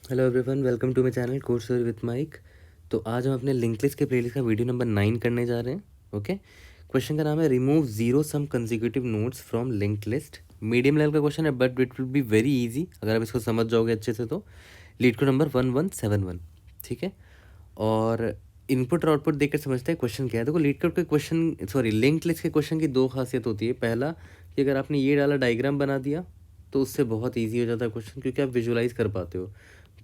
Hello everyone, welcome to my channel course story with Mike. तो आज हम अपने लिंक लिस्ट के प्लेलिस्ट का वीडियो नंबर 9 करने जा रहे हैं। ओके, क्वेश्चन का नाम है remove zero sum consecutive notes from linked list. Medium level का क्वेश्चन है but it will be very easy अगर आप इसको समझ जाओगे अच्छे से। तो लीड को नंबर 1171, ठीक है। और इनपुट और आउटपुट देखकर समझते हैं क्वेश्चन क्या है। देखो, लीड कोड के क्वेश्चन लिंक्ड लिस्ट के क्वेश्चन की दो खासियत होती है। पहला कि अगर आपने ये डाला डायग्राम बना दिया तो उससे बहुत ईजी हो जाता है क्वेश्चन, क्योंकि आप विजुलाइज कर पाते हो।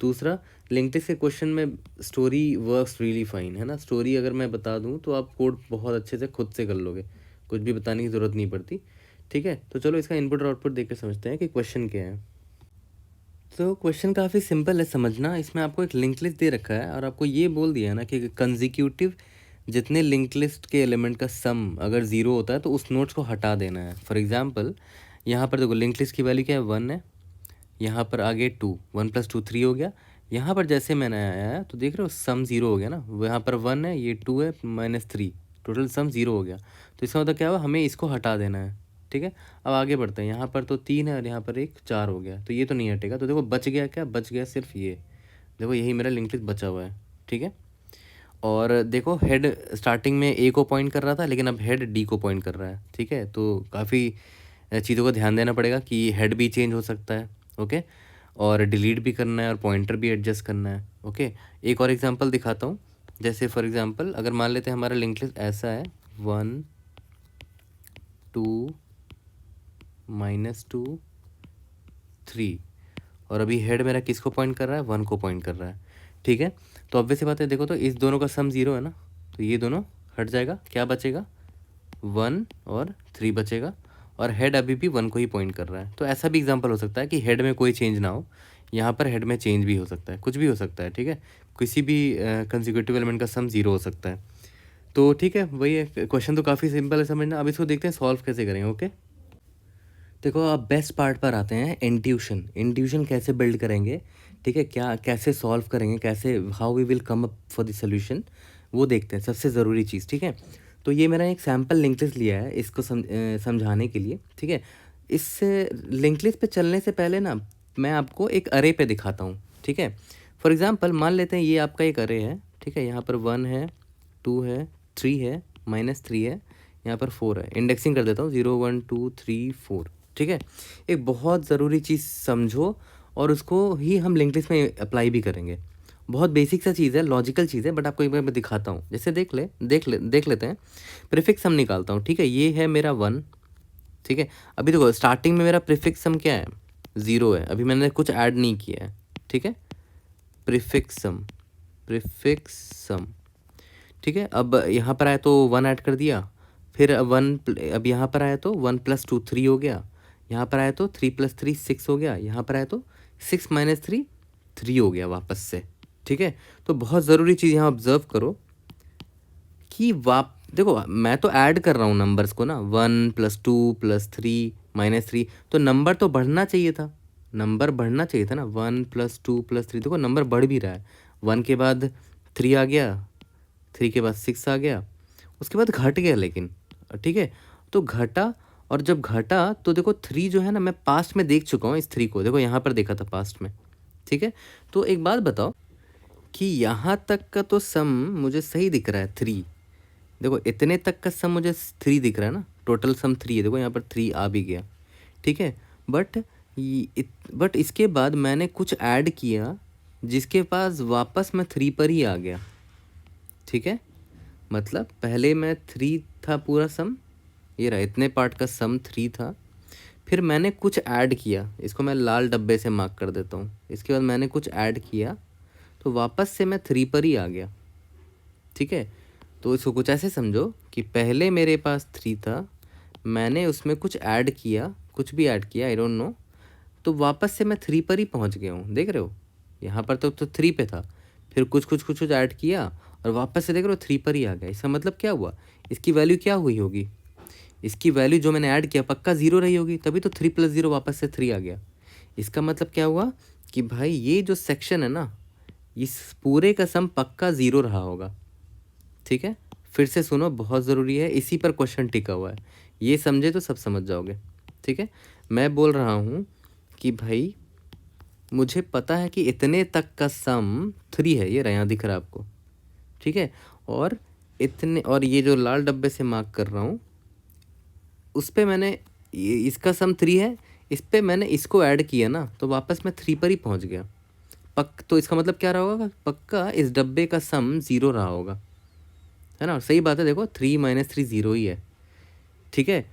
दूसरा, लिंक्ड लिस्ट के क्वेश्चन में स्टोरी वर्क्स रियली फाइन, है ना। स्टोरी अगर मैं बता दूं तो आप कोड बहुत अच्छे से खुद से कर लोगे, कुछ भी बताने की ज़रूरत नहीं पड़ती, ठीक है। तो चलो इसका इनपुट और आउटपुट देखकर समझते हैं कि क्वेश्चन क्या है। तो क्वेश्चन काफ़ी सिंपल है समझना। इसमें आपको एक लिंक लिस्ट दे रखा है और आपको ये बोल दिया है ना कि कंसेक्यूटिव जितने लिंक लिस्ट के एलिमेंट का सम अगर ज़ीरो होता है तो उस नोट्स को हटा देना है। फॉर एग्जांपल, यहाँ पर देखो लिंक लिस्ट की वैल्यू क्या है, 1 है। यहाँ पर आगे 2, 1 + 2 3 हो गया। यहाँ पर जैसे मैंने आया है तो देख रहे हो सम ज़ीरो हो गया ना। वो यहाँ पर 1 है, ये 2 है, -3, टोटल सम ज़ीरो हो गया। तो इसका मतलब क्या हुआ, हमें इसको हटा देना है, ठीक है। अब आगे बढ़ते हैं। यहाँ पर तो 3 है और यहाँ पर एक 4 हो गया, तो ये तो नहीं हटेगा। तो देखो बच गया क्या, बच गया सिर्फ ये। देखो यही मेरा लिंक लिस्ट बचा हुआ है, ठीक है। और देखो हेड स्टार्टिंग में ए को पॉइंट कर रहा था, लेकिन अब हेड डी को पॉइंट कर रहा है, ठीक है। तो काफ़ी चीज़ों को ध्यान देना पड़ेगा कि हेड भी चेंज हो सकता है, ओके। और डिलीट भी करना है और पॉइंटर भी एडजस्ट करना है, ओके। एक और एग्जांपल दिखाता हूँ। जैसे फॉर एग्जांपल अगर मान लेते हैं हमारा लिंक लिस्ट ऐसा है, 1 2 -2 3, और अभी हेड मेरा किसको पॉइंट कर रहा है, 1 को पॉइंट कर रहा है, ठीक है। तो ऑब्वियस सी बात है, देखो तो इस दोनों का सम ज़ीरो है ना, तो ये दोनों हट जाएगा। क्या बचेगा, 1 और 3 बचेगा, और हेड अभी भी 1 को ही पॉइंट कर रहा है। तो ऐसा भी एग्जांपल हो सकता है कि हेड में कोई चेंज ना हो, यहाँ पर हेड में चेंज भी हो सकता है, कुछ भी हो सकता है, ठीक है। किसी भी कंसेक्यूटिव एलिमेंट का सम ज़ीरो हो सकता है। तो ठीक है, वही है। क्वेश्चन तो काफ़ी सिंपल है समझना। अब इसको देखते हैं सॉल्व कैसे करेंगे, ओके। देखो, अब बेस्ट पार्ट पर आते हैं, इंट्यूशन। इंट्यूशन कैसे बिल्ड करेंगे, ठीक है, क्या कैसे सॉल्व करेंगे, कैसे how we will come up for the solution, वो देखते हैं, सबसे ज़रूरी चीज़, ठीक है। तो ये मैंने एक सैम्पल लिंक लिस्ट लिया है इसको समझाने के लिए, ठीक है। इस लिंक लिस्ट पे चलने से पहले ना मैं आपको एक अरे पे दिखाता हूँ, ठीक है। फॉर एग्जांपल मान लेते हैं ये आपका एक अरे है, ठीक है। यहाँ पर 1 है, 2 है, 3 है, -3 है, यहाँ पर 4 है। इंडेक्सिंग कर देता हूँ, 0 1 2 3 4, ठीक है। एक बहुत ज़रूरी चीज़ समझो और उसको ही हम लिंक लिस्ट में अप्लाई भी करेंगे। बहुत बेसिक सा चीज़ है, लॉजिकल चीज़ है, बट आपको एक बार मैं दिखाता हूँ। जैसे देख लेते हैं। प्रीफिक्स सम निकालता हूँ, ठीक है। ये है मेरा 1, ठीक है। अभी देखो स्टार्टिंग में मेरा प्रीफिक्स सम क्या है, 0 है। अभी मैंने कुछ ऐड नहीं किया है, ठीक है। प्रीफिक्स सम, ठीक है। अब यहाँ पर आया तो 1 ऐड कर दिया, फिर अब यहाँ पर आया तो 1 + 2 3 हो गया, यहाँ पर आया तो 3 + 3 6 हो गया, यहाँ पर आया तो 6 - 3 3 हो गया वापस से, ठीक है। तो बहुत ज़रूरी चीज़ यहाँ ऑब्जर्व करो कि देखो मैं तो ऐड कर रहा हूँ नंबर्स को ना, 1 + 2 + 3 -3, तो नंबर तो बढ़ना चाहिए था, नंबर बढ़ना चाहिए था ना। 1 + 2 + 3, देखो नंबर बढ़ भी रहा है। 1 के बाद 3 आ गया, 3 के बाद 6 आ गया, उसके बाद घट गया, लेकिन ठीक है। तो घटा, और जब घटा तो देखो 3 जो है ना, मैं पास्ट में देख चुका हूँ इस 3 को, देखो यहाँ पर देखा था पास्ट में, ठीक है। तो एक बात बताओ कि यहाँ तक का तो सम मुझे सही दिख रहा है 3, देखो इतने तक का सम मुझे 3 दिख रहा है ना, टोटल सम 3 है। देखो यहाँ पर 3 आ भी गया, ठीक है। बट बट इसके बाद मैंने कुछ ऐड किया जिसके पास वापस मैं 3 पर ही आ गया, ठीक है। मतलब पहले मैं 3 था पूरा सम, ये रहा इतने पार्ट का सम 3 था, फिर मैंने कुछ ऐड किया, इसको मैं लाल डब्बे से मार्क कर देता हूँ। इसके बाद मैंने कुछ ऐड किया तो वापस से मैं 3 पर ही आ गया, ठीक है। तो इसको कुछ ऐसे समझो कि पहले मेरे पास 3 था, मैंने उसमें कुछ ऐड किया, कुछ भी ऐड किया, आई डोंट नो, तो वापस से मैं 3 पर ही पहुंच गया हूँ। देख रहे हो, यहाँ पर तो 3 पे था, फिर कुछ ऐड किया और वापस से देख रहे हो 3 पर ही आ गया। इसका मतलब क्या हुआ, इसकी वैल्यू क्या हुई होगी, इसकी वैल्यू जो मैंने ऐड किया पक्का 0 रही होगी, तभी तो 3 + 0 वापस से 3 आ गया। इसका मतलब क्या हुआ कि भाई ये जो सेक्शन है ना, इस पूरे का सम पक्का 0 रहा होगा, ठीक है। फिर से सुनो, बहुत ज़रूरी है, इसी पर क्वेश्चन टिका हुआ है, ये समझे तो सब समझ जाओगे, ठीक है। मैं बोल रहा हूँ कि भाई मुझे पता है कि इतने तक का सम 3 है, ये रहा यहाँ दिख रहा है आपको, ठीक है। और इतने, और ये जो लाल डब्बे से मार्क कर रहा हूँ उस पे मैंने इसका सम 3 है, इस पे मैंने इसको ऐड किया ना तो वापस मैं 3 पर ही पहुँच गया। तो इसका मतलब क्या रहा होगा, पक्का इस डब्बे का सम 0 रहा होगा, है ना। सही बात है, देखो 3 - 3 0 ही है, ठीक है।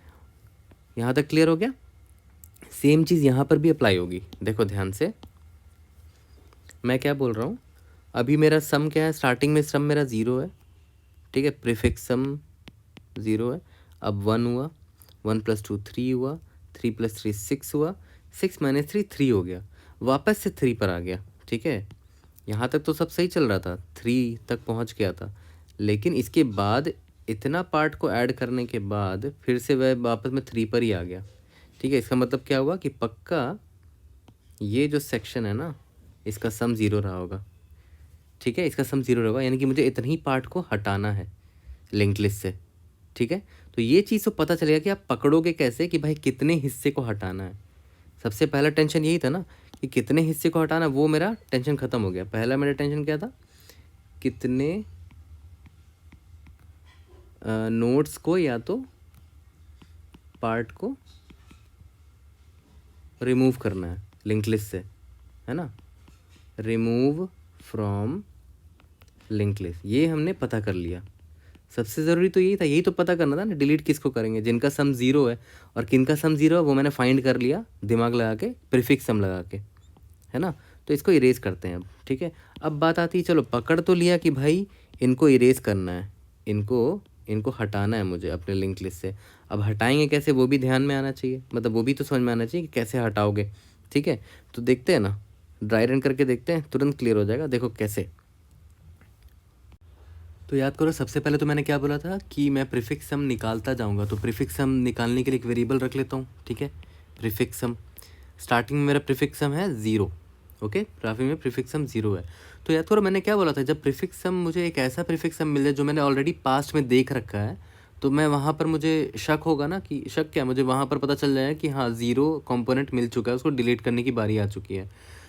यहाँ तक क्लियर हो गया। सेम चीज़ यहाँ पर भी अप्लाई होगी, देखो ध्यान से मैं क्या बोल रहा हूँ। अभी मेरा सम क्या है, स्टार्टिंग में सम मेरा 0 है, ठीक है, प्रीफिक्स सम 0 है। अब 1 हुआ, 1 + 2 3 हुआ, 3 + 3 6 हुआ, 6 - 3 3 हो गया, वापस से 3 पर आ गया, ठीक है। यहाँ तक तो सब सही चल रहा था, 3 तक पहुँच गया था, लेकिन इसके बाद इतना पार्ट को ऐड करने के बाद फिर से वह वापस में 3 पर ही आ गया, ठीक है। इसका मतलब क्या हुआ कि पक्का ये जो सेक्शन है ना इसका सम 0 रहा होगा, ठीक है। इसका सम 0 होगा, यानी कि मुझे इतने ही पार्ट को हटाना है लिंक्ड लिस्ट से, ठीक है। तो ये चीज़ तो पता चलेगा कि आप पकड़ोगे कैसे कि भाई कितने हिस्से को हटाना है। सबसे पहला टेंशन यही था ना कि कितने हिस्से को हटाना, वो मेरा टेंशन ख़त्म हो गया। पहला मेरा टेंशन क्या था, कितने नोट्स को या तो पार्ट को रिमूव करना है लिंक्ड लिस्ट से, है ना। रिमूव फ्रॉम लिंक्ड लिस्ट, ये हमने पता कर लिया। सबसे ज़रूरी तो यही था, यही तो पता करना था ना डिलीट किसको करेंगे, जिनका सम 0 है। और किनका सम 0 है वो मैंने फाइंड कर लिया दिमाग लगा के, प्रीफिक्स सम लगा के, है ना। तो इसको इरेज करते हैं अब, ठीक है। अब बात आती है, चलो पकड़ तो लिया कि भाई इनको इरेज करना है, इनको हटाना है मुझे अपने लिंक लिस्ट से। अब हटाएंगे कैसे वो भी ध्यान में आना चाहिए, मतलब वो भी तो समझ में आना चाहिए कि कैसे हटाओगे, ठीक है। तो देखते हैं ना, ड्राई रन करके देखते हैं, तुरंत क्लियर हो जाएगा। देखो कैसे। तो याद करो, सबसे पहले तो मैंने क्या बोला था कि मैं प्रीफिक्स सम निकालता जाऊंगा। तो प्रीफिक्स सम निकालने के लिए एक वेरिएबल रख लेता हूँ, ठीक है। प्रीफिक्स सम, स्टार्टिंग में मेरा प्रीफिक्स सम है 0, ओके, ग्राफिंग में प्रीफिक्स सम 0 है। तो याद करो मैंने क्या बोला था, जब प्रीफिक्स सम मुझे एक ऐसा प्रीफिक्स सम मिल जाए जो मैंने ऑलरेडी पास्ट में देख रखा है, तो मैं वहाँ पर मुझे शक होगा ना, कि शक क्या, मुझे वहाँ पर पता चल जाएगा कि हाँ 0 कंपोनेंट मिल चुका है, उसको डिलीट करने की बारी आ चुकी है।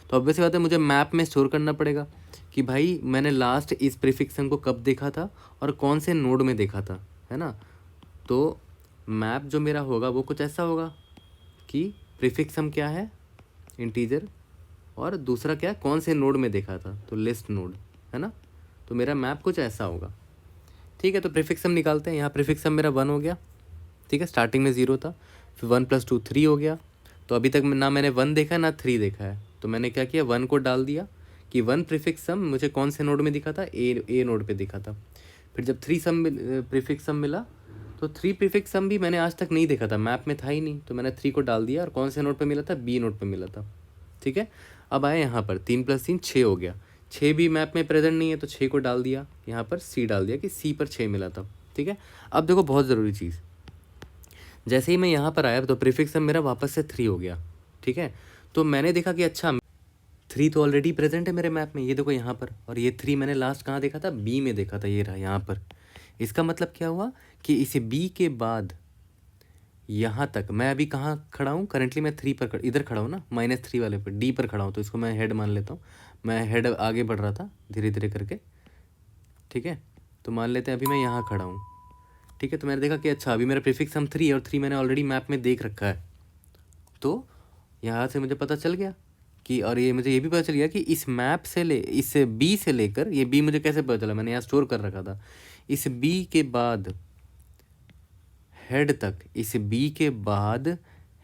तो ऑब्वियस बात है मुझे मैप में स्टोर करना पड़ेगा कि भाई मैंने लास्ट इस प्रीफिक्स सम को कब देखा था और कौन से नोड में देखा था, है ना। तो मैप जो मेरा होगा वो कुछ ऐसा होगा कि प्रीफिक्स सम क्या है, इंटीजर, और दूसरा क्या, कौन से नोड में देखा था, तो लिस्ट नोड, है ना। तो मेरा मैप कुछ ऐसा होगा, ठीक है। तो प्रीफिक्स सम निकालते हैं। यहाँ प्रीफिक्स सम मेरा 1 हो गया, ठीक है, स्टार्टिंग में 0 था, फिर 1 + 2 3 हो गया। तो अभी तक ना मैंने 1 देखा है ना 3 देखा है, तो मैंने क्या किया, 1 को डाल दिया कि 1 प्रीफिक्स सम मुझे कौन से नोड में दिखा था, ए नोड पे दिखा था। फिर जब 3 सम प्रीफिक्स सम मिला, तो 3 प्रीफिक्स सम भी मैंने आज तक नहीं देखा था, मैप में था ही नहीं, तो मैंने 3 को डाल दिया, और कौन से नोड पे मिला था, बी नोड पे मिला था, ठीक है। अब आए यहाँ पर 3 + 3 6 हो गया, 6 भी मैप में प्रेजेंट नहीं है, तो 6 को डाल दिया, यहाँ पर सी डाल दिया कि सी पर 6 मिला था, ठीक है। अब देखो बहुत ज़रूरी चीज़, जैसे ही मैं यहाँ पर आया तो प्रीफिक्स सम मेरा वापस से 3 हो गया, ठीक है। तो मैंने देखा कि अच्छा 3 तो ऑलरेडी प्रेजेंट है मेरे मैप में, ये देखो यहाँ पर, और ये 3 मैंने लास्ट कहाँ देखा था, बी में देखा था, ये रहा यहाँ पर। इसका मतलब क्या हुआ कि इसे बी के बाद यहाँ तक मैं अभी कहाँ खड़ा हूँ, करेंटली मैं 3 पर इधर खड़ा हूँ ना, -3 वाले पर, डी पर खड़ा हूँ, तो इसको मैं हेड मान लेता हूँ। मैं हेड आगे बढ़ रहा था धीरे धीरे करके, ठीक है। तो मान लेते हैं अभी मैं यहाँ खड़ा हूँ, ठीक है। तो मैंने देखा कि अच्छा अभी मेरा प्रीफिक्स सम 3 है, और 3 मैंने ऑलरेडी मैप में देख रखा है। तो यहाँ से मुझे पता चल गया कि, और ये मुझे ये भी पता चल गया कि इस मैप से इस बी से लेकर, ये बी मुझे कैसे पता चला, मैंने यहाँ स्टोर कर रखा था, इस बी के बाद हेड तक, इस बी के बाद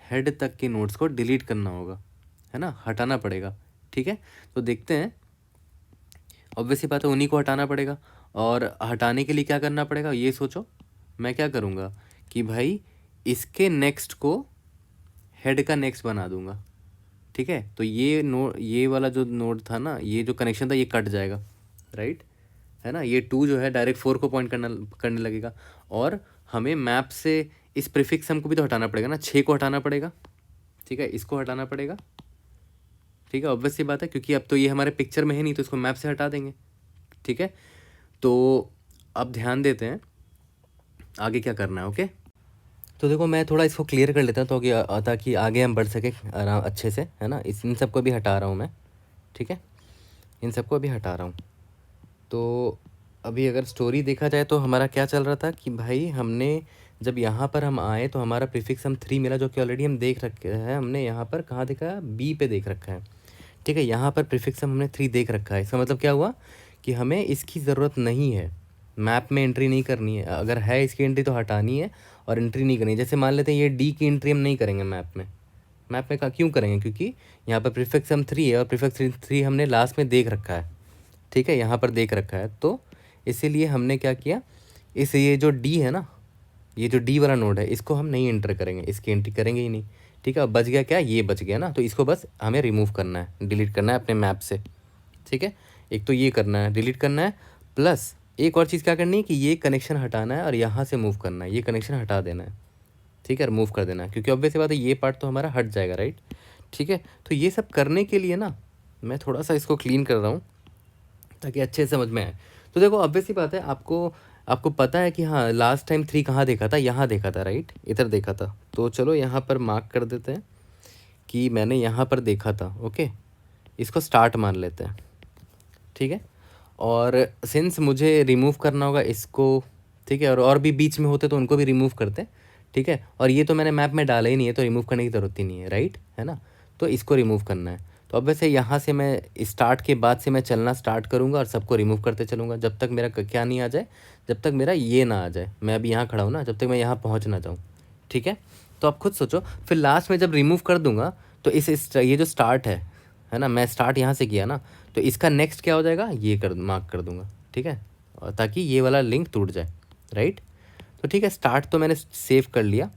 हेड तक के नोट्स को डिलीट करना होगा, है ना, हटाना पड़ेगा, ठीक है। तो देखते हैं, ऑब्वियसली बात है उन्हीं को हटाना पड़ेगा, और हटाने के लिए क्या करना पड़ेगा ये सोचो। मैं क्या करूँगा कि भाई इसके नेक्स्ट को हेड का नेक्स्ट बना दूंगा, ठीक है। तो ये वाला जो नोड था ना, ये जो कनेक्शन था ये कट जाएगा, राइट, है ना। ये 2 जो है डायरेक्ट 4 को पॉइंट करने लगेगा, और हमें मैप से इस प्रीफिक्स सम को भी तो हटाना पड़ेगा ना, 6 को हटाना पड़ेगा, ठीक है, इसको हटाना पड़ेगा, ठीक है। ऑब्वियस सी बात है, क्योंकि अब तो ये हमारे पिक्चर में है नहीं, तो इसको मैप से हटा देंगे, ठीक है। तो अब ध्यान देते हैं आगे क्या करना है, ओके। तो देखो मैं थोड़ा इसको क्लियर कर लेता हूँ ताकि आगे हम बढ़ सके आराम अच्छे से, है ना। इन सबको भी हटा रहा हूँ मैं, ठीक है, इन सबको अभी हटा रहा हूँ। तो अभी अगर स्टोरी देखा जाए तो हमारा क्या चल रहा था कि भाई हमने जब यहाँ पर हम आए तो हमारा प्रीफिक्स हम 3 मिला, जो कि ऑलरेडी हम देख रखे हैं। हमने यहाँ पर कहाँ देखा है, बी पे देख रखा है, ठीक है। यहाँ पर प्रीफिक्स हमने 3 देख रखा है। इसका मतलब क्या हुआ कि हमें इसकी ज़रूरत नहीं है, मैप में एंट्री नहीं करनी है। अगर है इसकी एंट्री तो हटानी है और एंट्री नहीं करनी है। जैसे मान लेते हैं ये डी की एंट्री हम नहीं करेंगे मैप में। मैप में क्यों करेंगे, क्योंकि यहाँ पर प्रीफिक्स हम 3 है और प्रीफिक्स 3 हमने लास्ट में देख रखा है, ठीक है, यहाँ पर देख रखा है। तो इसीलिए हमने क्या किया, ये जो डी है ना, ये जो डी वाला नोड है, इसको हम नहीं एंटर करेंगे, इसकी एंट्री करेंगे ही नहीं, ठीक है। अब बच गया क्या, ये बच गया ना। तो इसको बस हमें रिमूव करना है, डिलीट करना है अपने मैप से, ठीक है। एक तो ये करना है, डिलीट करना है, प्लस एक और चीज़ क्या करनी है कि ये कनेक्शन हटाना है और यहाँ से मूव करना है, ये कनेक्शन हटा देना है, ठीक है, रिमूव कर देना है, क्योंकि ऑब्वियस बात है ये पार्ट तो हमारा हट जाएगा, राइट, ठीक है। तो ये सब करने के लिए ना मैं थोड़ा सा इसको क्लीन कर रहा हूँ ताकि अच्छे से समझ में आए। तो देखो ऑब्वियस ही बात है, आपको पता है कि हाँ लास्ट टाइम 3 कहाँ देखा था, यहाँ देखा था, राइट, इधर देखा था। तो चलो यहाँ पर मार्क कर देते हैं कि मैंने यहाँ पर देखा था, ओके, इसको स्टार्ट मान लेते हैं, ठीक है। और सिंस मुझे रिमूव करना होगा इसको, ठीक है, और भी बीच में होते तो उनको भी रिमूव करते, ठीक है। और ये तो मैंने मैप में डाला ही नहीं है तो रिमूव करने की ज़रूरत ही नहीं है, राइट, है ना। तो इसको रिमूव करना है। तो अब वैसे यहाँ से मैं स्टार्ट के बाद से मैं चलना स्टार्ट करूँगा और सबको रिमूव करते चलूँगा जब तक मेरा क्या नहीं आ जाए, जब तक मेरा ये ना आ जाए। मैं अभी यहाँ खड़ा हूँ ना, जब तक मैं यहाँ पहुँच ना जाऊँ, ठीक है। तो आप खुद सोचो, फिर लास्ट में जब रिमूव कर दूँगा तो ये जो स्टार्ट है ना, मैं स्टार्ट यहाँ से किया ना, तो इसका नेक्स्ट क्या हो जाएगा, ये मार्क कर दूँगा, ठीक है, और ताकि ये वाला लिंक टूट जाए, राइट। तो ठीक है, स्टार्ट तो मैंने सेव कर लिया,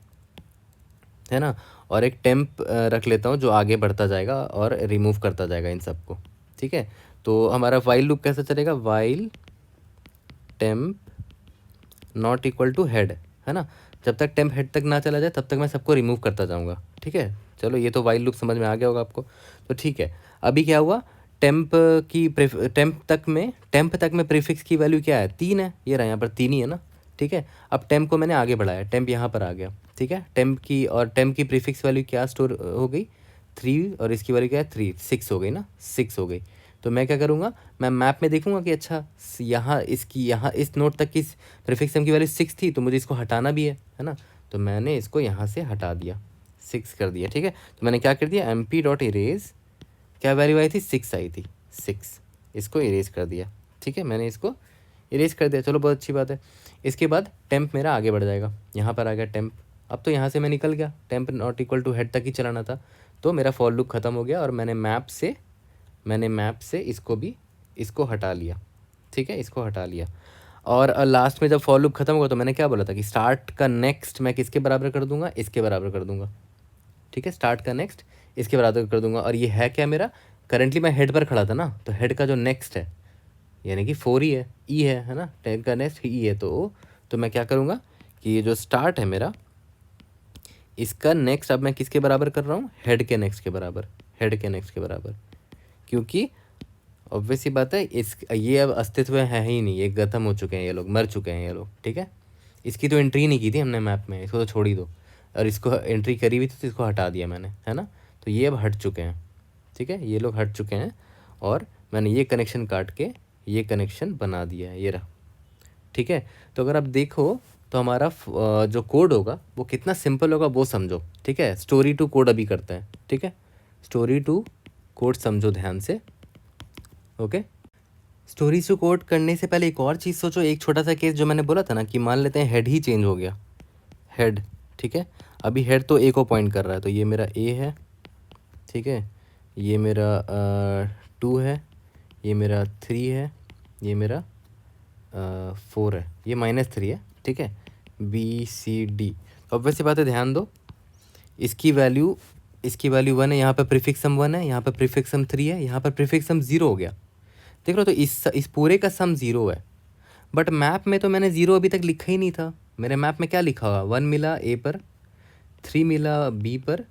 है ना। और एक टेम्प रख लेता हूँ जो आगे बढ़ता जाएगा और रिमूव करता जाएगा इन सबको, ठीक है। तो हमारा वाइल लूप कैसा चलेगा, while temp not equal to head, है ना। जब तक टेम्प हेड तक ना चला जाए तब तक मैं सबको रिमूव करता जाऊँगा, ठीक है। चलो ये तो वाइल लूप समझ में आ गया होगा आपको। तो ठीक है, अभी क्या हुआ, टेम्प तक में प्रीफिक्स की वैल्यू क्या है, 3 है, ये रहा यहाँ पर 3 ही है ना, ठीक है। अब टेम्प को मैंने आगे बढ़ाया, टेम्प यहाँ पर आ गया, ठीक है। टेम्प की प्रीफिक्स वैल्यू क्या स्टोर हो गई, 3, और इसकी वैल्यू क्या है 3, 6 हो गई ना, 6 हो गई। तो मैं क्या करूँगा, मैं मैप में देखूंगा कि अच्छा यहाँ इस नोट तक की प्रीफिक्स की वैल्यू 6 थी, तो मुझे इसको हटाना भी है ना। तो मैंने इसको यहाँ से हटा दिया, 6 कर दिया, ठीक है। तो मैंने क्या कर दिया, mp.erase, क्या वैल्यू आई थी, 6 आई थी, 6, इसको इरेज कर दिया, ठीक है। मैंने इसको इरेज कर दिया, चलो बहुत अच्छी बात है। इसके बाद टेम्प मेरा आगे बढ़ जाएगा, यहाँ पर आ गया टेम्प। अब तो यहाँ से मैं निकल गया, temp not equal to head तक ही चलाना था, तो मेरा फॉर लूप ख़त्म हो गया और मैंने मैप से इसको हटा लिया, ठीक है, इसको हटा लिया। और लास्ट में जब फॉर लूप ख़त्म होगा तो मैंने क्या बोला था कि स्टार्ट का नेक्स्ट मैं किसके बराबर कर दूंगा, इसके बराबर कर दूंगा, ठीक है। स्टार्ट का नेक्स्ट इसके बराबर कर दूंगा। और ये है क्या मेरा, करेंटली मैं हेड पर खड़ा था ना, तो हेड का जो नेक्स्ट है यानी कि 4 ही है, ई है ना, 10 का नेक्स्ट ई है। तो मैं क्या करूँगा कि ये जो स्टार्ट है मेरा, इसका नेक्स्ट अब मैं किसके बराबर कर रहा हूँ, हेड के नेक्स्ट के बराबर, क्योंकि ऑब्वियस ही बात है ये अब अस्तित्व है ही नहीं, ये खत्म हो चुके हैं, ये लोग मर चुके हैं ये लोग, ठीक है। इसकी तो एंट्री नहीं की थी हमने मैप में, इसको तो छोड़ ही दो। और इसको एंट्री करी हुई थी तो इसको हटा दिया मैंने, है ना। तो ये अब हट चुके हैं, ठीक है, ये लोग हट चुके हैं और मैंने ये कनेक्शन काट के ये कनेक्शन बना दिया है, ये रहा, ठीक है। तो अगर आप देखो तो हमारा जो कोड होगा वो कितना सिंपल होगा वो समझो, ठीक है। स्टोरी टू कोड अभी करते हैं, ठीक है, स्टोरी टू कोड समझो ध्यान से, ओके। स्टोरीज टू कोड करने से पहले एक और चीज़ सोचो, एक छोटा सा केस जो मैंने बोला था ना कि मान लेते हैं हेड ही चेंज हो गया, हेड, ठीक है। अभी हेड तो ए को पॉइंट कर रहा है, तो ये मेरा ए है, ठीक है, ये मेरा 2 है, ये मेरा 3 है, ये मेरा 4 है, ये -3 है, ठीक है, BCD। तो अब वैसे बात है, ध्यान दो, इसकी वैल्यू 1 है, यहाँ पर प्रीफिक्स सम 1 है, यहाँ पर प्रीफिक्स सम 3 है, यहाँ पर प्रीफिक्स सम 0 हो गया, देख लो। तो इस पूरे का सम 0 है, बट मैप में तो मैंने 0 अभी तक लिखा ही नहीं था। मेरे मैप में क्या लिखा हुआ, 1 मिला ए पर, 3 मिला बी पर,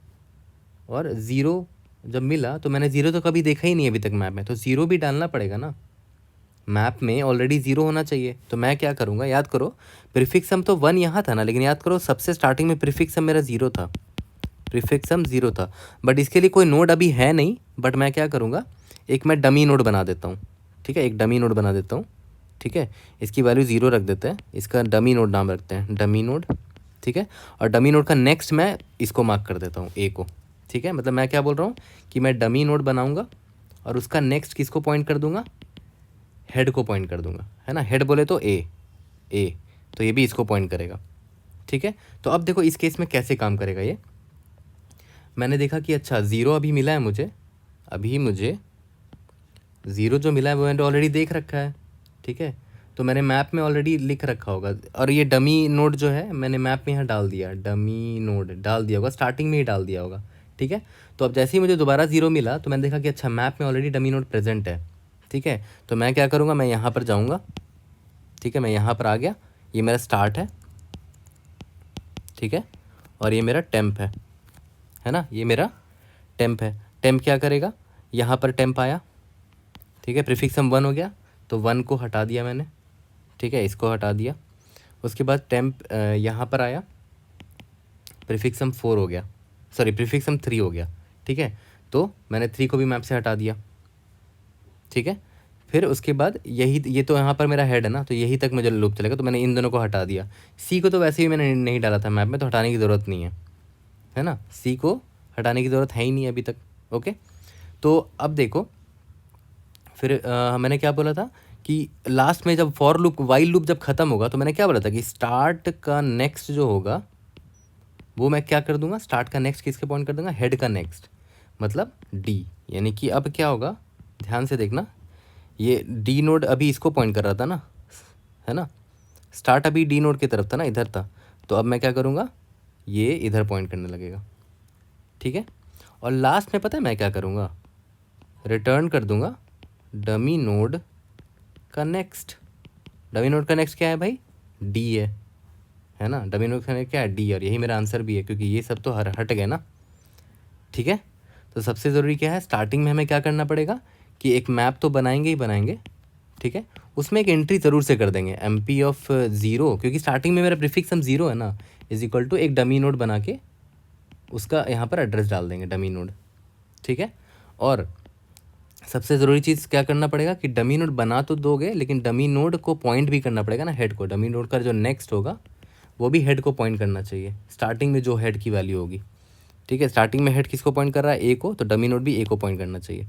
और 0 जब मिला तो मैंने 0 तो कभी देखा ही नहीं अभी तक मैप में, तो 0 भी डालना पड़ेगा ना। मैप में ऑलरेडी 0 होना चाहिए। तो मैं क्या करूँगा, याद करो प्रीफिक्स सम तो 1 यहाँ था ना, लेकिन याद करो सबसे स्टार्टिंग में प्रीफिक्स सम मेरा 0 था, प्रीफिक्स सम 0 था। बट इसके लिए कोई नोड अभी है नहीं, बट मैं क्या करूँगा, एक मैं डमी नोड बना देता हूँ। ठीक है, एक डमी नोड बना देता हूँ। ठीक है, इसकी वैल्यू 0 रख देते हैं, इसका डमी नोड नाम रखते हैं, डमी नोड। ठीक है, और डमी नोड का नेक्स्ट मैं इसको मार्क कर देता हूँ, ए को। ठीक है, मतलब मैं क्या बोल रहा हूँ कि मैं डमी नोड बनाऊँगा और उसका नेक्स्ट किसको पॉइंट कर दूंगा, हेड को पॉइंट कर दूंगा, है ना। हेड बोले तो ए तो ये भी इसको पॉइंट करेगा। ठीक है, तो अब देखो इस केस में कैसे काम करेगा ये। मैंने देखा कि अच्छा 0 अभी मिला है मुझे, अभी मुझे 0 जो मिला है वो मैंने ऑलरेडी देख रखा है। ठीक है, तो मैंने मैप में ऑलरेडी लिख रखा होगा, और ये डमी नोड जो है मैंने मैप में यहाँ डाल दिया, डमी नोड डाल दिया होगा, स्टार्टिंग में ही डाल दिया होगा। ठीक है, तो अब जैसे ही मुझे दोबारा 0 मिला तो मैंने देखा कि अच्छा मैप में ऑलरेडी डमी नोड प्रेजेंट है। ठीक है, तो मैं क्या करूँगा, मैं यहाँ पर जाऊँगा। ठीक है, मैं यहाँ पर आ गया, ये मेरा स्टार्ट है। ठीक है, और ये मेरा टेम्प है ना, ये मेरा टेम्प है। टेम्प क्या करेगा, यहाँ पर टेम्प आया। ठीक है, प्रीफिक्स सम 1 हो गया, तो 1 को हटा दिया मैंने। ठीक है, इसको हटा दिया। उसके बाद टेम्प यहाँ पर आया, प्रीफिक्स सम 4 हो गया, सॉरी प्रीफिक्स सम 3 हो गया। ठीक है, तो मैंने 3 को भी मैप से हटा दिया। ठीक है, फिर उसके बाद यही, ये तो यहाँ पर मेरा हेड है ना, तो यही तक मुझे लूप चलेगा, तो मैंने इन दोनों को हटा दिया। सी को तो वैसे ही मैंने नहीं डाला था मैप में, तो हटाने की ज़रूरत नहीं है ना, सी को हटाने की ज़रूरत है ही नहीं अभी तक। ओके, तो अब देखो फिर मैंने क्या बोला था कि लास्ट में जब फॉर लूप, वाइल लूप जब ख़त्म होगा, तो मैंने क्या बोला था कि स्टार्ट का नेक्स्ट जो होगा वो मैं क्या कर दूंगा, स्टार्ट का नेक्स्ट किसके पॉइंट कर दूंगा, हेड का नेक्स्ट, मतलब डी। यानी कि अब क्या होगा, ध्यान से देखना, ये डी नोड अभी इसको पॉइंट कर रहा था ना, है ना, स्टार्ट अभी डी नोड की तरफ था ना, इधर था। तो अब मैं क्या करूँगा, ये इधर पॉइंट करने लगेगा। ठीक है, और लास्ट में पता है मैं क्या करूँगा, रिटर्न कर दूँगा डमी नोड का नेक्स्ट। डमी नोड का नेक्स्ट क्या है भाई, डी है ना, डमी नोड का नेक्स्ट क्या है, डी, और यही मेरा आंसर भी है क्योंकि ये सब तो हट गए ना। ठीक है, तो सबसे ज़रूरी क्या है, स्टार्टिंग में हमें क्या करना पड़ेगा कि एक मैप तो बनाएंगे ही बनाएंगे। ठीक है, उसमें एक एंट्री ज़रूर से कर देंगे एम पी ऑफ 0, क्योंकि स्टार्टिंग में मेरा प्रीफिक्स सम 0 है ना, इज इक्वल टू एक डमी नोड बना के उसका यहाँ पर एड्रेस डाल देंगे, डमी नोड। ठीक है, और सबसे ज़रूरी चीज़ क्या करना पड़ेगा कि डमी नोड बना तो दोगे, लेकिन डमी नोड को पॉइंट भी करना पड़ेगा ना हेड को। डमी नोड का जो नेक्स्ट होगा वो भी हेड को पॉइंट करना चाहिए, स्टार्टिंग में जो हेड की वैल्यू होगी। ठीक है, स्टार्टिंग में हेड किसको पॉइंट कर रहा है, ए को, तो डमी नोड भी ए को पॉइंट करना चाहिए।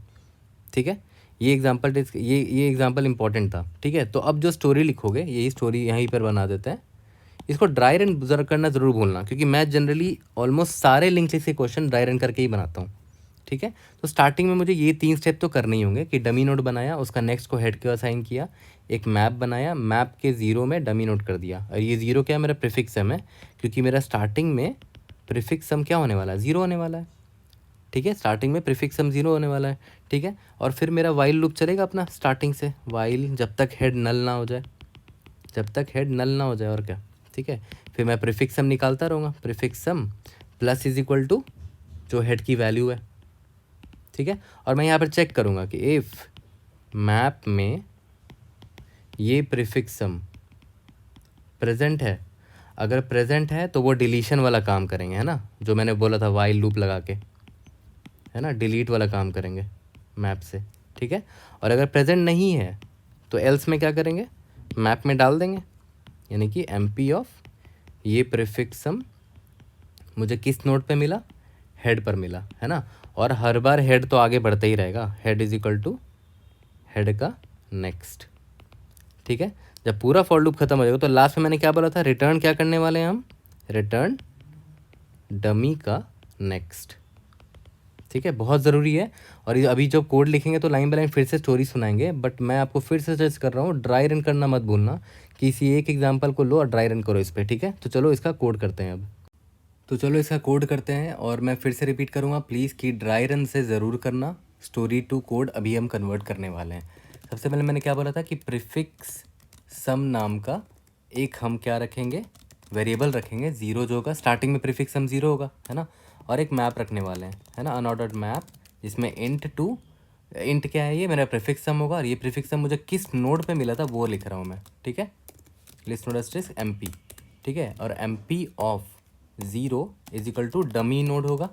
ठीक है, ये एग्जांपल ये एग्जांपल इंपॉर्टेंट था। ठीक है, तो अब जो स्टोरी लिखोगे, यही स्टोरी यहीं पर बना देते हैं। इसको ड्राई रन करना ज़रूर भूलना, क्योंकि मैं जनरली ऑलमोस्ट सारे लिंक लिस्ट के क्वेश्चन ड्राई रन करके ही बनाता हूँ। ठीक है, तो स्टार्टिंग में मुझे ये 3 स्टेप तो करने ही होंगे कि डमी नोड बनाया, उसका नेक्स्ट को हेड को असाइन किया, एक मैप बनाया, मैप के 0 में डमी नोड कर दिया। और ये 0 क्या है, मेरा प्रीफिक्स सम है, क्योंकि मेरा स्टार्टिंग में प्रीफिक्स सम क्या होने वाला है, 0 होने वाला है। ठीक है, स्टार्टिंग में प्रीफिक्स सम 0 होने वाला है। ठीक है, और फिर मेरा वाइल लूप चलेगा अपना स्टार्टिंग से, वाइल जब तक हेड नल ना हो जाए, जब तक हेड नल ना हो जाए, और क्या। ठीक है, फिर मैं प्रीफिक्स सम निकालता रहूँगा, prefix sum plus is equal to जो हेड की वैल्यू है। ठीक है, और मैं यहाँ पर चेक करूँगा कि इफ़ मैप में ये प्रीफिक्स सम प्रेजेंट है, अगर प्रेजेंट है तो वो डिलीशन वाला काम करेंगे, है ना, जो मैंने बोला था वाइल लूप लगा के, है ना, डिलीट वाला काम करेंगे मैप से। ठीक है, और अगर प्रेजेंट नहीं है तो एल्स में क्या करेंगे, मैप में डाल देंगे, यानी कि एम पी ऑफ ये प्रीफिक्स सम मुझे किस नोड पे मिला, हेड पर मिला, है ना। और हर बार हेड तो आगे बढ़ता ही रहेगा, head is equal to head का नेक्स्ट। ठीक है, जब पूरा फॉर लूप खत्म हो जाएगा तो लास्ट में मैंने क्या बोला था, रिटर्न क्या करने वाले हैं हम, रिटर्न डमी का नेक्स्ट। ठीक है, बहुत ज़रूरी है। और ये अभी जब कोड लिखेंगे तो लाइन बाय लाइन फिर से स्टोरी सुनाएंगे, बट मैं आपको फिर से सजेस्ट कर रहा हूँ ड्राई रन करना मत भूलना, किसी एक एग्जाम्पल को लो और ड्राई रन करो इस पर। ठीक है, तो चलो इसका कोड करते हैं अब। तो चलो इसका कोड करते हैं, और मैं फिर से रिपीट करूँगा प्लीज़ कि ड्राई रन से ज़रूर करना, स्टोरी टू कोड अभी हम कन्वर्ट करने वाले हैं। सबसे पहले मैंने क्या बोला था कि प्रीफिक्स सम नाम का एक हम क्या रखेंगे, वेरिएबल रखेंगे, 0 जो होगा, स्टार्टिंग में प्रीफिक्स सम 0 होगा, है ना, और एक मैप रखने वाले हैं, है ना, अनऑर्डर्ड मैप, जिसमें इंट टू इंट क्या है, ये मेरा प्रीफिक्स सम होगा, और ये प्रीफिक्स सम मुझे किस नोड पे मिला था वो लिख रहा हूँ मैं, ठीक है। लिस्ट नोड एस्टेरिस्क MP, ठीक है। और MP of 0 is equal to dummy node होगा,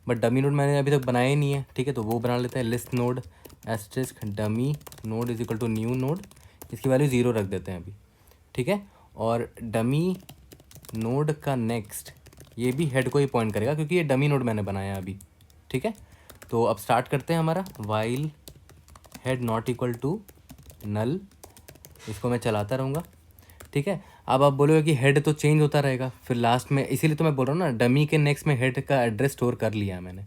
बट डमी नोड मैंने अभी तक बनाया ही नहीं है, ठीक है, तो वो बना लेते हैं। List node asterisk dummy node is equal to new node, इसकी वैल्यू 0 रख देते हैं अभी, ठीक है। और डमी नोड का नेक्स्ट, ये भी हेड को ही पॉइंट करेगा क्योंकि ये डमी नोड मैंने बनाया अभी, ठीक है। तो अब स्टार्ट करते हैं हमारा while head not equal to null, इसको मैं चलाता रहूँगा, ठीक है। अब आप बोलोगे कि हेड तो चेंज होता रहेगा फिर लास्ट में, इसीलिए तो मैं बोल रहा हूँ ना, डमी के नेक्स्ट में हेड का एड्रेस स्टोर कर लिया मैंने,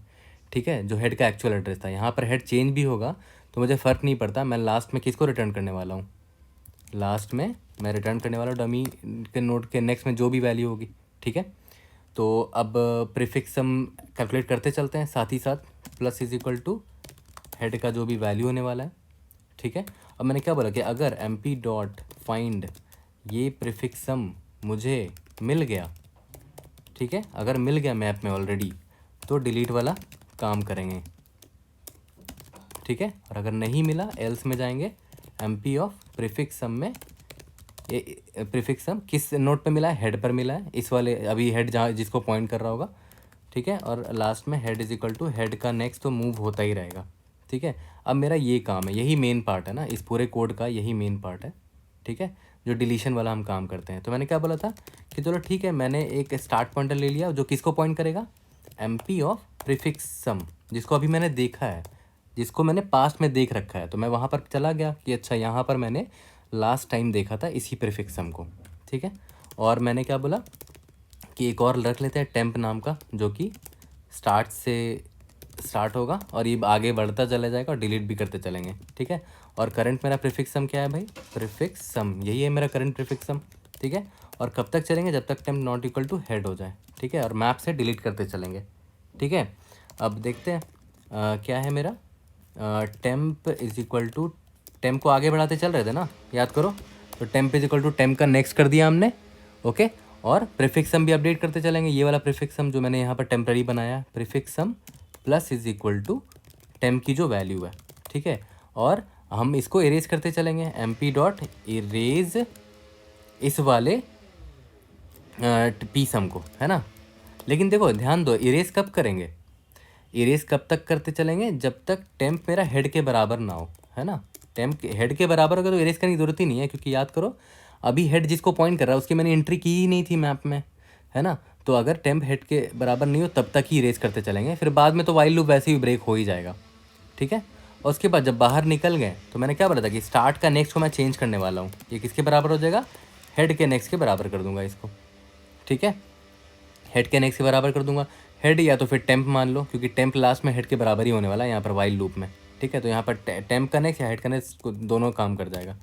ठीक है, जो हेड का एक्चुअल एड्रेस था। यहाँ पर हेड चेंज भी होगा तो मुझे फ़र्क नहीं पड़ता, मैं लास्ट में किसको रिटर्न करने वाला हूँ, लास्ट में मैं रिटर्न करने वाला हूँ डमी के नोड के नेक्स्ट में जो भी वैल्यू होगी, ठीक है। तो अब प्रीफिक्स सम कैलकुलेट करते चलते हैं साथ ही साथ, plus is equal to head का जो भी वैल्यू होने वाला है, ठीक है। अब मैंने क्या बोला कि अगर MP डॉट फाइंड ये प्रीफिक्स सम मुझे मिल गया, ठीक है, अगर मिल गया मैप में ऑलरेडी तो डिलीट वाला काम करेंगे, ठीक है। और अगर नहीं मिला एल्स में जाएंगे, MP ऑफ प्रीफिक्स सम में, प्रीफिक्स सम किस नोट पे मिला है, हेड पर मिला है, इस वाले अभी हेड जहाँ जिसको पॉइंट कर रहा होगा, ठीक है। और लास्ट में head is equal to head का नेक्स्ट तो मूव होता ही रहेगा, ठीक है। अब मेरा ये काम है, यही मेन पार्ट है ना इस पूरे कोड का, यही मेन पार्ट है, ठीक है, जो डिलीशन वाला हम काम करते हैं। तो मैंने क्या बोला था कि चलो ठीक है, मैंने एक स्टार्ट पॉइंटर ले लिया जो किसको पॉइंट करेगा, MP ऑफ प्रीफिक्स सम, जिसको अभी मैंने देखा है, जिसको मैंने पास्ट में देख रखा है। तो मैं वहाँ पर चला गया कि अच्छा यहाँ पर मैंने लास्ट टाइम देखा था इसी प्रीफिक्स सम को, ठीक है। और मैंने क्या बोला कि एक और रख लेते हैं टेम्प नाम का, जो कि स्टार्ट से स्टार्ट होगा और ये आगे बढ़ता चला जाएगा और डिलीट भी करते चलेंगे, ठीक है। और करंट मेरा प्रीफिक्स सम क्या है भाई, प्रीफिक्स सम, यही है मेरा करंट प्रीफिक्स सम, ठीक है। और कब तक चलेंगे, जब तक temp not equal to head हो जाए, ठीक है। और मैप से डिलीट करते चलेंगे, ठीक है। अब देखते हैं क्या है मेरा, temp is equal to, temp को आगे बढ़ाते चल रहे थे ना, याद करो। तो temp is equal to temp का नेक्स्ट कर दिया हमने, ओके। और प्रीफिक्स सम भी अपडेट करते चलेंगे, ये वाला प्रीफिक्स सम जो मैंने यहाँ पर टेम्पररी बनाया, prefix sum plus is equal to temp की जो वैल्यू है, ठीक है। और हम इसको इरेज करते चलेंगे, MP डॉट इरेज इस वाले पी सम को, है ना। लेकिन देखो ध्यान दो, इरेज कब करेंगे, इरेज कब तक करते चलेंगे, जब तक टेम्प मेरा हेड के बराबर ना हो, है ना। टेम्प हेड के बराबर होगा तो इरेज करने की जरूरत ही नहीं है, क्योंकि याद करो अभी हेड जिसको पॉइंट कर रहा है उसकी मैंने एंट्री की ही नहीं थी मैप में, है ना। तो अगर टेम्प हेड के बराबर नहीं हो तब तक ही इरेज करते चलेंगे, फिर बाद में तो वाइल लूप वैसे ही ब्रेक हो ही जाएगा, ठीक है। और उसके बाद जब बाहर निकल गए तो मैंने क्या बोला था कि स्टार्ट का नेक्स्ट को मैं चेंज करने वाला हूँ, ये किसके बराबर हो जाएगा, हेड के नेक्स्ट के बराबर कर दूंगा इसको, ठीक है। हेड के नेक्स्ट के बराबर कर दूंगा, हेड या तो फिर टेम्प मान लो, क्योंकि टेम्प लास्ट में हेड के बराबर ही होने वाला है यहाँ पर वाइल लूप में, ठीक है। तो यहाँ पर टेम्प का नेक्स्ट या हेड का नेक्स्ट दोनों काम कर जाएगा,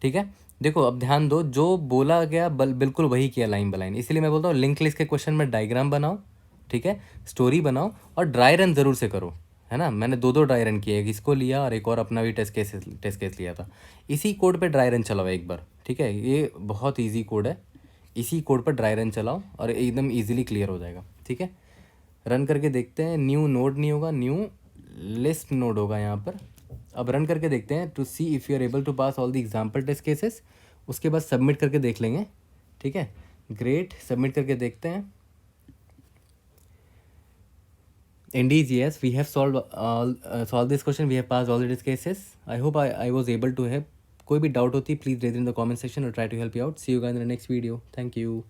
ठीक है। देखो अब ध्यान दो, जो बोला गया बिल्कुल वही किया लाइन बाय लाइन, इसीलिए मैं बोलता हूँ लिंक लिस्ट के क्वेश्चन में डायग्राम बनाओ, ठीक है, स्टोरी बनाओ और ड्राई रन ज़रूर से करो, है ना। मैंने दो ड्राई रन किए, एक इसको लिया और एक और अपना भी टेस्ट केस लिया था। इसी कोड पे ड्राई रन चलाओ एक बार, ठीक है, ये बहुत ईजी कोड है, इसी कोड पर ड्राई रन चलाओ और एकदम ईजिली क्लियर हो जाएगा, ठीक है। रन करके देखते हैं, न्यू नोड नहीं होगा, न्यू लिस्ट नोड होगा यहाँ पर। अब रन करके देखते हैं to see if you are able to pass all the example test cases, उसके बाद सबमिट करके देख लेंगे, ठीक है। ग्रेट, सबमिट करके देखते हैं। Indeed, yes, we have solved this question. We have passed all the test cases. I hope I was able to help. कोई भी डाउट होती please raise in the comment section और try to help you out. See you guys in the next video. Thank you.